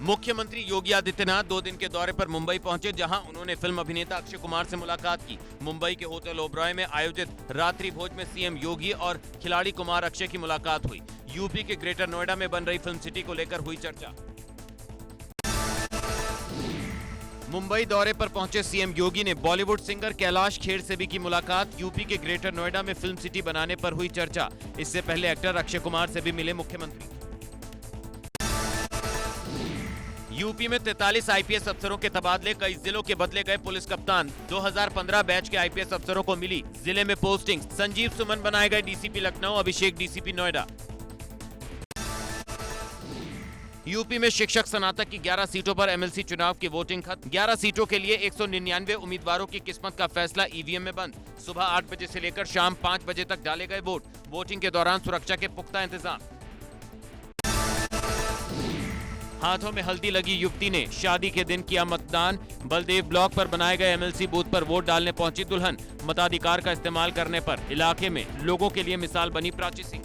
मुख्यमंत्री योगी आदित्यनाथ 2 दिन के दौरे पर मुंबई पहुंचे, जहां उन्होंने फिल्म अभिनेता अक्षय कुमार से मुलाकात की। मुंबई के होटल ओबरॉय में आयोजित रात्रि भोज में सीएम योगी और खिलाड़ी कुमार अक्षय की मुलाकात हुई। यूपी के ग्रेटर नोएडा में बन रही फिल्म सिटी को लेकर हुई चर्चा। मुंबई दौरे पर पहुंचे सीएम योगी ने बॉलीवुड सिंगर कैलाश खेर से भी की मुलाकात। यूपी के ग्रेटर नोएडा में फिल्म सिटी बनाने पर हुई चर्चा। इससे पहले एक्टर अक्षय कुमार से भी मिले मुख्यमंत्री। यूपी में 43 आईपीएस अफसरों के तबादले, कई जिलों के बदले गए पुलिस कप्तान। 2015 बैच के आईपीएस अफसरों को मिली जिले में पोस्टिंग। संजीव सुमन बनाए गए डीसीपी लखनऊ, अभिषेक डीसीपी नोएडा। यूपी में शिक्षक स्नातक की 11 सीटों पर एमएलसी चुनाव की वोटिंग खत्म। 11 सीटों के लिए 199 उम्मीदवारों की किस्मत का फैसला ईवीएम में बंद। सुबह 8 बजे से लेकर शाम 5 बजे तक डाले गए वोट। वोटिंग के दौरान सुरक्षा के पुख्ता इंतजाम। हाथों में हल्दी लगी युवती ने शादी के दिन किया मतदान। बलदेव ब्लॉक पर बनाए गए एमएलसी बूथ पर वोट डालने पहुंची दुल्हन। मताधिकार का इस्तेमाल करने पर इलाके में लोगों के लिए मिसाल बनी प्राची सिंह।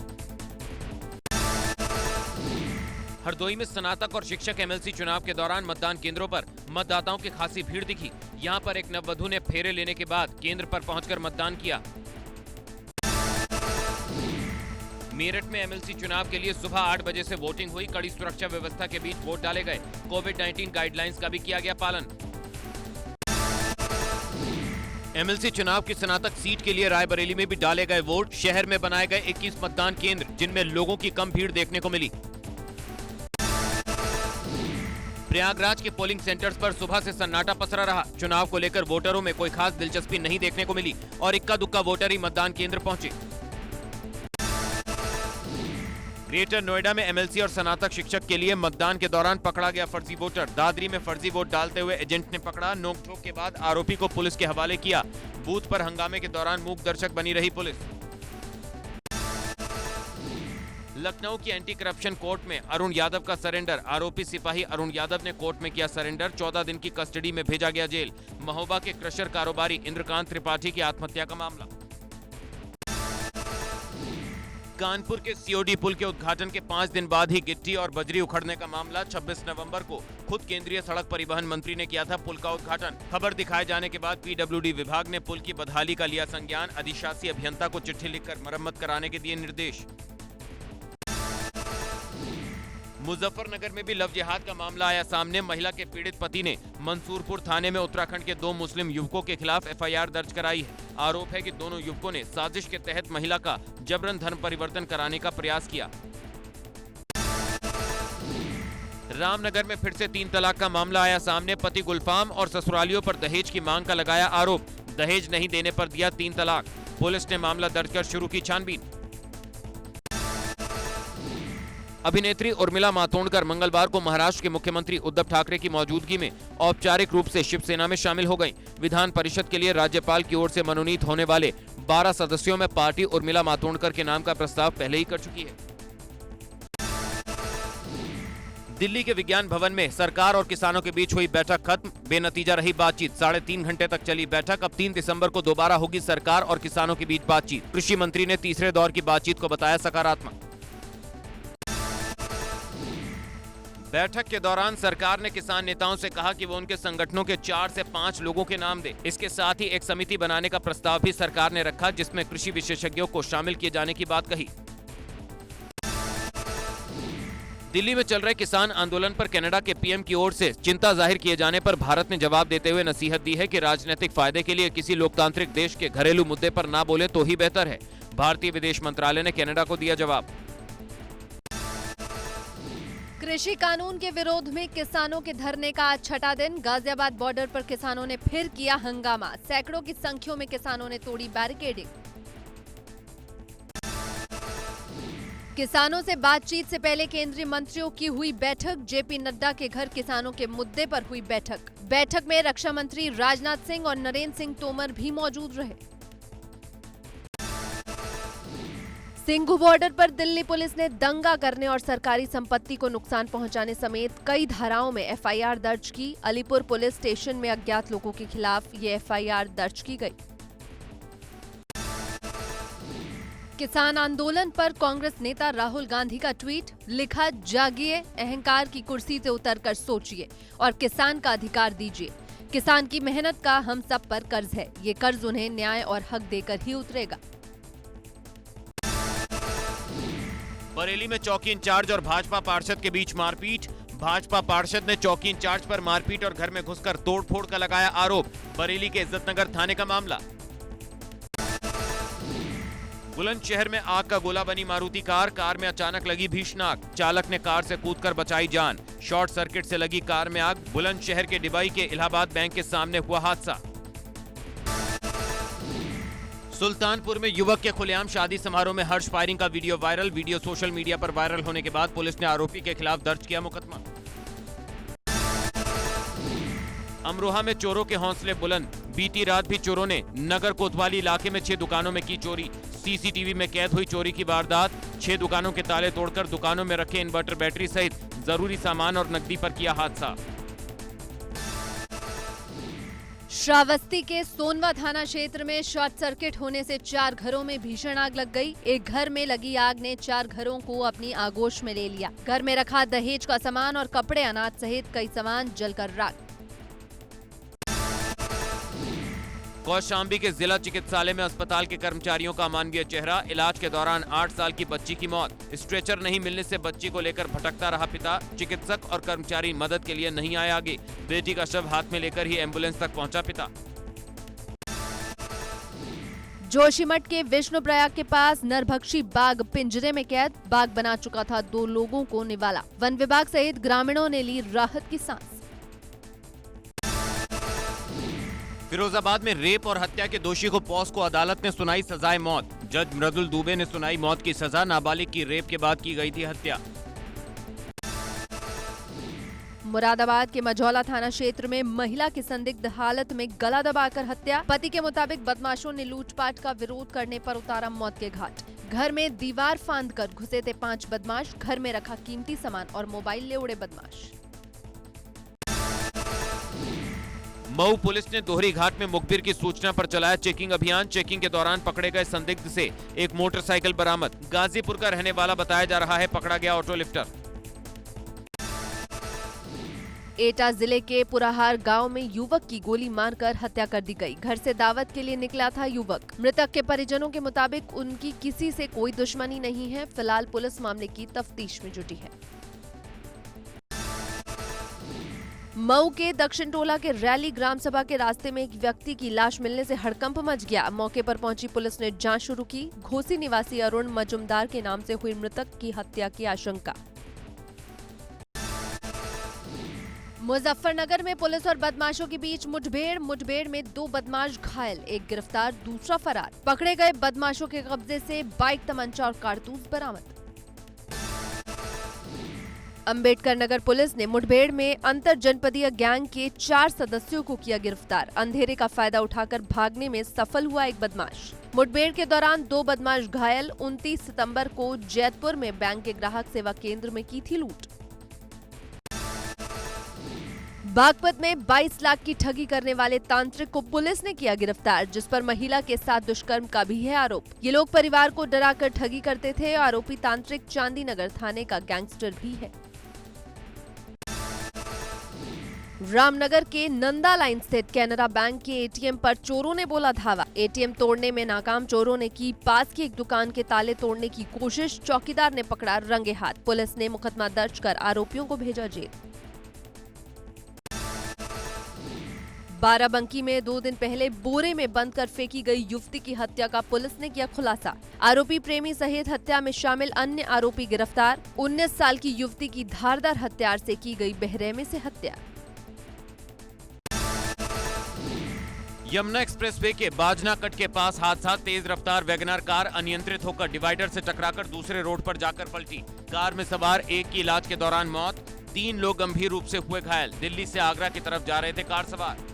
हरदोई में स्नातक और शिक्षक एमएलसी चुनाव के दौरान मतदान केंद्रों पर मतदाताओं की खासी भीड़ दिखी। यहां पर एक नववधु ने फेरे लेने के बाद केंद्र पर पहुंचकर मतदान किया। मेरठ में एमएलसी चुनाव के लिए सुबह 8 बजे से वोटिंग हुई। कड़ी सुरक्षा व्यवस्था के बीच वोट डाले गए। कोविड-19 गाइडलाइंस का भी किया गया पालन। एमएलसी चुनाव की स्नातक सीट के लिए रायबरेली में भी डाले गए वोट। शहर में बनाए गए 21 मतदान केंद्र, जिनमें लोगों की कम भीड़ देखने को मिली। प्रयागराज के पोलिंग सेंटर्स पर सुबह से सन्नाटा पसरा रहा। चुनाव को लेकर वोटरों में कोई खास दिलचस्पी नहीं देखने को मिली और इक्का दुक्का वोटर ही मतदान केंद्र पहुंचे। ग्रेटर नोएडा में एमएलसी और स्नातक शिक्षक के लिए मतदान के दौरान पकड़ा गया फर्जी वोटर। दादरी में फर्जी वोट डालते हुए एजेंट ने पकड़ा। नोकझोंक के बाद आरोपी को पुलिस के हवाले किया। बूथ पर हंगामे के दौरान मूक दर्शक बनी रही पुलिस। लखनऊ की एंटी करप्शन कोर्ट में अरुण यादव का सरेंडर। आरोपी सिपाही अरुण यादव ने कोर्ट में किया सरेंडर। 14 दिन की कस्टडी में भेजा गया जेल। महोबा के क्रशर कारोबारी इंद्रकांत त्रिपाठी की आत्महत्या का मामला। कानपुर के सीओडी पुल के उद्घाटन के 5 दिन बाद ही गिट्टी और बजरी उखड़ने का मामला। 26 नवंबर को खुद केंद्रीय सड़क परिवहन मंत्री ने किया था पुल का उद्घाटन। खबर दिखाए जाने के बाद पीडब्ल्यूडी विभाग ने पुल की बदहाली का लिया संज्ञान। अधिशासी अभियंता को चिट्ठी लिखकर मरम्मत कराने के दिए निर्देश। मुजफ्फरनगर में भी लव जिहाद का मामला आया सामने। महिला के पीड़ित पति ने मंसूरपुर थाने में उत्तराखंड के 2 मुस्लिम युवकों के खिलाफ एफआईआर दर्ज कराई है। आरोप है कि दोनों युवकों ने साजिश के तहत महिला का जबरन धर्म परिवर्तन कराने का प्रयास किया। रामनगर में फिर से 3 तलाक का मामला आया सामने। पति गुलफाम और ससुरालियों पर दहेज की मांग का लगाया आरोप। दहेज नहीं देने पर दिया 3 तलाक। पुलिस ने मामला दर्ज कर शुरू की छानबीन। अभिनेत्री उर्मिला मातोंडकर मंगलवार को महाराष्ट्र के मुख्यमंत्री उद्धव ठाकरे की मौजूदगी में औपचारिक रूप से शिवसेना में शामिल हो गईं। विधान परिषद के लिए राज्यपाल की ओर से मनोनीत होने वाले 12 सदस्यों में पार्टी उर्मिला मातोंडकर के नाम का प्रस्ताव पहले ही कर चुकी है। दिल्ली के विज्ञान भवन में सरकार और किसानों के बीच हुई बैठक खत्म। बेनतीजा रही बातचीत। 3.5 घंटे तक चली बैठक। अब 3 दिसंबर को दोबारा होगी सरकार और किसानों के बीच बातचीत। कृषि मंत्री ने तीसरे दौर की बातचीत को बताया सकारात्मक। बैठक के दौरान सरकार ने किसान नेताओं से कहा कि वो उनके संगठनों के 4 से 5 लोगों के नाम दे। इसके साथ ही एक समिति बनाने का प्रस्ताव भी सरकार ने रखा, जिसमें कृषि विशेषज्ञों को शामिल किए जाने की बात कही। दिल्ली में चल रहे किसान आंदोलन पर कनाडा के पीएम की ओर से चिंता जाहिर किए जाने पर भारत ने जवाब देते हुए नसीहत दी है कि राजनीतिक फायदे के लिए किसी लोकतांत्रिक देश के घरेलू मुद्दे पर ना बोले तो ही बेहतर है। भारतीय विदेश मंत्रालय ने कनाडा को दिया जवाब। कृषि कानून के विरोध में किसानों के धरने का आज 6वां दिन। गाजियाबाद बॉर्डर पर किसानों ने फिर किया हंगामा। सैकड़ों की संख्या में किसानों ने तोड़ी बैरिकेडिंग। किसानों से बातचीत से पहले केंद्रीय मंत्रियों की हुई बैठक। जेपी नड्डा के घर किसानों के मुद्दे पर हुई बैठक। बैठक में रक्षा मंत्री राजनाथ सिंह और नरेंद्र सिंह तोमर भी मौजूद रहे। सिंघू बॉर्डर पर दिल्ली पुलिस ने दंगा करने और सरकारी संपत्ति को नुकसान पहुंचाने समेत कई धाराओं में एफआईआर दर्ज की। अलीपुर पुलिस स्टेशन में अज्ञात लोगों के खिलाफ ये एफआईआर दर्ज की गई। किसान आंदोलन पर कांग्रेस नेता राहुल गांधी का ट्वीट, लिखा जागिए, अहंकार की कुर्सी से उतरकर सोचिए और किसान का अधिकार दीजिए। किसान की मेहनत का हम सब पर कर्ज है, ये कर्ज उन्हें न्याय और हक देकर ही उतरेगा। बरेली में चौकी इंचार्ज और भाजपा पार्षद के बीच मारपीट। भाजपा पार्षद ने चौकी इंचार्ज पर मारपीट और घर में घुसकर तोड़फोड़ का लगाया आरोप। बरेली के इज्जतनगर थाने का मामला। बुलंदशहर में आग का गोला बनी मारुति कार में अचानक लगी भीषण आग। चालक ने कार से कूदकर बचाई जान। शॉर्ट सर्किट से लगी कार में आग। बुलंदशहर के डिबाई के इलाहाबाद बैंक के सामने हुआ हादसा। सुल्तानपुर में युवक के खुलेआम शादी समारोह में हर्ष फायरिंग का video viral. Video social media पर वायरल होने के बाद पुलिस ने आरोपी के खिलाफ दर्ज किया मुकदमा। अमरोहा में चोरों के हौसले बुलंद। बीती रात भी चोरों ने नगर कोतवाली इलाके में 6 दुकानों में की चोरी। सीसीटीवी में कैद हुई चोरी की वारदात। 6 दुकानों के ताले तोड़कर दुकानों में रखे इन्वर्टर बैटरी सहित जरूरी सामान और नकदी पर किया हादसा। श्रावस्ती के सोनवा थाना क्षेत्र में शॉर्ट सर्किट होने से 4 घरों में भीषण आग लग गई। एक घर में लगी आग ने 4 घरों को अपनी आगोश में ले लिया। घर में रखा दहेज का सामान और कपड़े, अनाज सहित कई सामान जलकर राख। कौशाम्बी के जिला चिकित्सालय में अस्पताल के कर्मचारियों का अमानवीय चेहरा। इलाज के दौरान 8 साल की बच्ची की मौत। स्ट्रेचर नहीं मिलने से बच्ची को लेकर भटकता रहा पिता। चिकित्सक और कर्मचारी मदद के लिए नहीं आए आगे। बेटी का शव हाथ में लेकर ही एम्बुलेंस तक पहुंचा पिता। जोशीमठ के विष्णुप्रयाग के पास नरभक्षी बाघ पिंजरे में कैद। बाघ बना चुका था 2 लोगों को निवाला। वन विभाग सहित ग्रामीणों ने ली राहत की सांस। फिरोजाबाद में रेप और हत्या के दोषी को पॉस्को अदालत ने सुनाई सजाए मौत। जज मृदुल दुबे ने सुनाई मौत की सजा। नाबालिग की रेप के बाद की गई थी हत्या। मुरादाबाद के मझौला थाना क्षेत्र में महिला की संदिग्ध हालत में गला दबाकर हत्या। पति के मुताबिक बदमाशों ने लूटपाट का विरोध करने पर उतारा मौत के घाट। घर में दीवार फांदकर घुसे थे 5 बदमाश। घर में रखा कीमती सामान और मोबाइल ले उड़े बदमाश। मऊ पुलिस ने दोहरी घाट में मुखबिर की सूचना पर चलाया चेकिंग अभियान। चेकिंग के दौरान पकड़े गए संदिग्ध से एक मोटरसाइकिल बरामद। गाजीपुर का रहने वाला बताया जा रहा है। पकड़ा गया ऑटो लिफ्टर। एटा जिले के पुराहार गांव में युवक की गोली मारकर हत्या कर दी गई। घर से दावत के लिए निकला था युवक। मृतक के परिजनों के मुताबिक उनकी किसी से कोई दुश्मनी नहीं है। फिलहाल पुलिस मामले की तफ्तीश में जुटी है। मऊ के दक्षिण टोला के रैली ग्राम सभा के रास्ते में एक व्यक्ति की लाश मिलने से हड़कंप मच गया। मौके पर पहुंची पुलिस ने जांच शुरू की। घोसी निवासी अरुण मजुमदार के नाम से हुई मृतक की हत्या की आशंका। मुजफ्फरनगर में पुलिस और बदमाशों के बीच मुठभेड़ में 2 बदमाश घायल, एक गिरफ्तार, दूसरा फरार। पकड़े गए बदमाशों के कब्जे से बाइक, तमंचा और कारतूस बरामद। अंबेडकर नगर पुलिस ने मुठभेड़ में अंतर जनपदीय गैंग के 4 सदस्यों को किया गिरफ्तार। अंधेरे का फायदा उठाकर भागने में सफल हुआ एक बदमाश। मुठभेड़ के दौरान 2 बदमाश घायल। 29 सितंबर को जैतपुर में बैंक के ग्राहक सेवा केंद्र में की थी लूट। बागपत में 22 लाख की ठगी करने वाले तांत्रिक को पुलिस ने किया गिरफ्तार, जिस पर महिला के साथ दुष्कर्म का भी है आरोप। ये लोग परिवार को डराकर ठगी करते थे। आरोपी तांत्रिक चांदीनगर थाने का गैंगस्टर भी है। रामनगर के नंदा लाइन स्थित कैनरा बैंक के एटीएम पर चोरों ने बोला धावा। एटीएम तोड़ने में नाकाम चोरों ने की पास की एक दुकान के ताले तोड़ने की कोशिश। चौकीदार ने पकड़ा रंगे हाथ। पुलिस ने मुकदमा दर्ज कर आरोपियों को भेजा जेल। बाराबंकी में 2 दिन पहले बोरे में बंद कर फेंकी गई युवती की हत्या का पुलिस ने किया खुलासा। आरोपी प्रेमी सहित हत्या में शामिल अन्य आरोपी गिरफ्तार। 19 साल की युवती की धारदार हथियार से की गई बहरेमे से हत्या। यमुना एक्सप्रेसवे के बाजना कट के पास हादसा। तेज रफ्तार वैगनर कार अनियंत्रित होकर डिवाइडर से टकराकर दूसरे रोड पर जाकर पलटी। कार में सवार एक की इलाज के दौरान मौत। 3 लोग गंभीर रूप से हुए घायल। दिल्ली से आगरा की तरफ जा रहे थे कार सवार।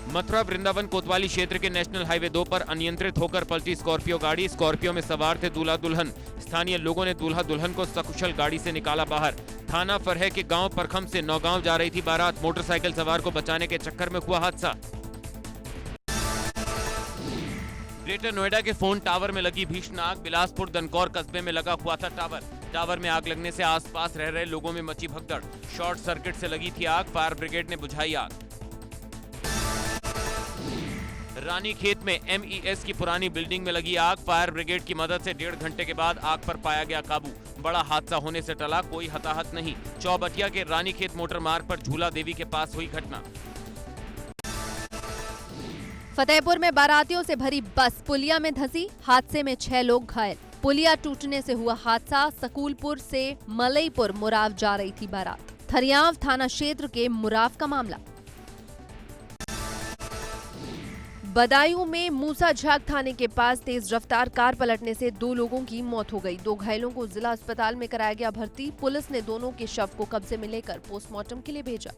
मथुरा वृंदावन कोतवाली क्षेत्र के नेशनल हाईवे 2 पर अनियंत्रित होकर पलटी स्कॉर्पियो गाड़ी। स्कॉर्पियो में सवार थे दूल्हा दुल्हन। स्थानीय लोगों ने दूल्हा दुल्हन को सकुशल गाड़ी से निकाला बाहर। थाना फरहे के गांव परखम से नौगांव जा रही थी बारात। मोटरसाइकिल सवार को बचाने के चक्कर में हुआ हादसा। ग्रेटर नोएडा के फोन टावर में लगी भीषण आग। बिलासपुर दनकौर कस्बे में लगा हुआ था टावर में आग लगने से आसपास रह रहे लोगों में मची भगदड़। शॉर्ट सर्किट से लगी थी आग, फायर ब्रिगेड ने बुझाई आग। रानीखेत में MES की पुरानी बिल्डिंग में लगी आग। फायर ब्रिगेड की मदद से 1.5 घंटे के बाद आग पर पाया गया काबू। बड़ा हादसा होने से टला, कोई हताहत नहीं। चौबटिया के रानीखेत मोटर मार्ग पर झूला देवी के पास हुई घटना। फतेहपुर में बारातियों से भरी बस पुलिया में धंसी, हादसे में 6 लोग घायल। पुलिया टूटने से हुआ हादसा। सकूलपुर से मलईपुर मुराव जा रही थी बारात। थरियाव थाना क्षेत्र के मुराव का मामला। बदायूं में मूसा झाग थाने के पास तेज रफ्तार कार पलटने से 2 लोगों की मौत हो गई। 2 घायलों को जिला अस्पताल में कराया गया भर्ती। पुलिस ने दोनों के शव को कब्जे में लेकर पोस्टमार्टम के लिए भेजा।